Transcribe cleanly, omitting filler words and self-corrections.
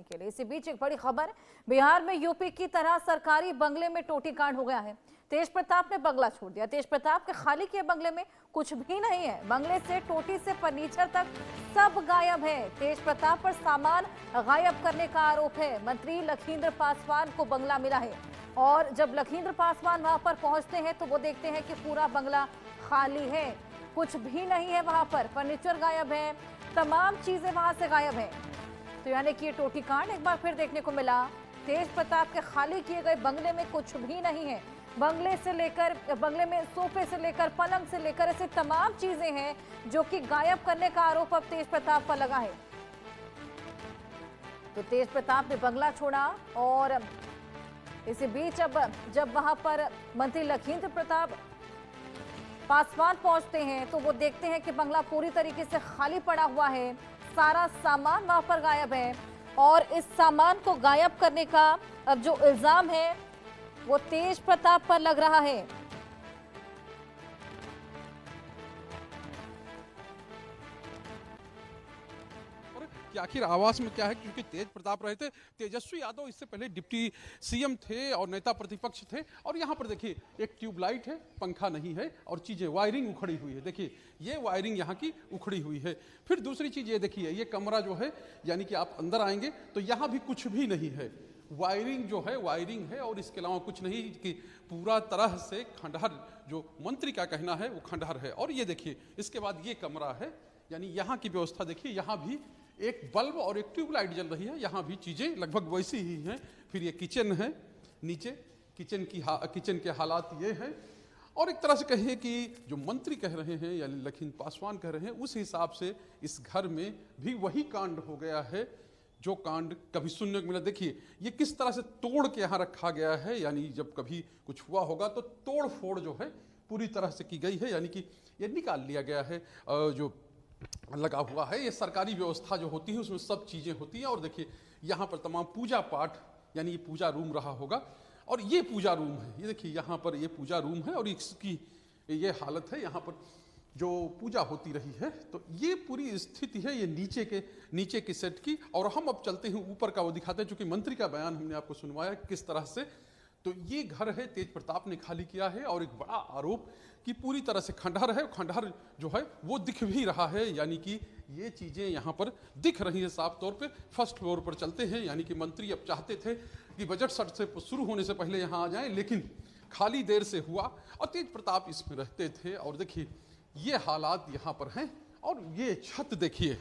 करने के लिए। इसी बीच एक बड़ी खबर, बिहार में यूपी की तरह सरकारी बंगले में टोटी कांड हो गया है। तेज प्रताप ने बंगला छोड़ दिया। तेज प्रताप के खाली किए बंगले में कुछ भी नहीं है। बंगले से टोटी से फर्नीचर तक सब गायब है। तेज प्रताप पर सामान गायब करने का आरोप है। मंत्री लखींद्र पासवान को बंगला मिला है और जब लखींद्र पासवान वहां पर पहुंचते हैं तो वो देखते हैं कि पूरा बंगला खाली है, कुछ भी नहीं है वहां पर। फर्नीचर गायब है, तमाम चीजें वहां से गायब है। तो यानी कि ये टोटी कांड एक बार फिर देखने को मिला। तेज प्रताप के खाली किए गए बंगले में कुछ भी नहीं है। बंगले में सोफे से लेकर पलंग से लेकर ऐसे तमाम चीजें हैं जो कि गायब करने का आरोप अब तेज प्रताप पर लगा है। तो तेज प्रताप ने बंगला छोड़ा और इसी बीच अब जब वहां पर मंत्री लखींद्र प्रताप पासवान पहुंचते हैं तो वो देखते हैं कि बंगला पूरी तरीके से खाली पड़ा हुआ है, सारा सामान वहां पर गायब है और इस सामान को गायब करने का अब जो इल्जाम है वो तेज प्रताप पर लग रहा है। कि आखिर आवास में क्या है, क्योंकि तेज प्रताप रहे थे। तेजस्वी यादव इससे पहले डिप्टी सीएम थे और नेता प्रतिपक्ष थे। और यहाँ पर देखिए एक ट्यूबलाइट है, पंखा नहीं है और चीजें वायरिंग उखड़ी हुई है। देखिए ये वायरिंग यहाँ की उखड़ी हुई है। फिर दूसरी चीज ये देखिए, ये कमरा जो है यानी कि आप अंदर आएंगे तो यहाँ भी कुछ भी नहीं है। वायरिंग जो है वायरिंग है और इसके अलावा कुछ नहीं, कि पूरा तरह से खंडहर, जो मंत्री का कहना है वो खंडहर है। और ये देखिए इसके बाद ये कमरा है, यानी यहाँ की व्यवस्था देखिए, यहाँ भी एक बल्ब और एक ट्यूबलाइट जल रही है, यहाँ भी चीजें लगभग वैसी ही हैं। फिर ये किचन है, नीचे किचन के हालात ये हैं। और एक तरह से कहिए कि जो मंत्री कह रहे हैं यानी लखींद्र पासवान कह रहे हैं, उस हिसाब से इस घर में भी वही कांड हो गया है जो कांड कभी सुनने को मिला। देखिए ये किस तरह से तोड़ के यहाँ रखा गया है, यानी जब कभी कुछ हुआ होगा तो तोड़ फोड़ जो है पूरी तरह से की गई है, यानी कि ये निकाल लिया गया है। जो लगा हुआ है, ये सरकारी व्यवस्था जो होती है उसमें सब चीजें होती हैं। और देखिए यहाँ पर तमाम पूजा पाठ, यानी ये पूजा रूम रहा होगा और ये पूजा रूम है। ये देखिए यहाँ पर ये पूजा रूम है और इसकी ये हालत है, यहाँ पर जो पूजा होती रही है। तो ये पूरी स्थिति है ये नीचे के सेट की। और हम अब चलते हैं ऊपर का, वो दिखाते हैं, चूंकि मंत्री का बयान हमने आपको सुनवाया किस तरह से। तो ये घर है तेज प्रताप ने खाली किया है और एक बड़ा आरोप कि पूरी तरह से खंडहर है। खंडहर जो है वो दिख भी रहा है, यानी कि ये चीजें यहाँ पर दिख रही है साफ तौर पे। फर्स्ट फ्लोर पर चलते हैं, यानी कि मंत्री अब चाहते थे कि बजट सत्र से शुरू होने से पहले यहाँ आ जाएं, लेकिन खाली देर से हुआ और तेज प्रताप इसमें रहते थे। और देखिए ये हालात यहाँ पर हैं और ये छत देखिए,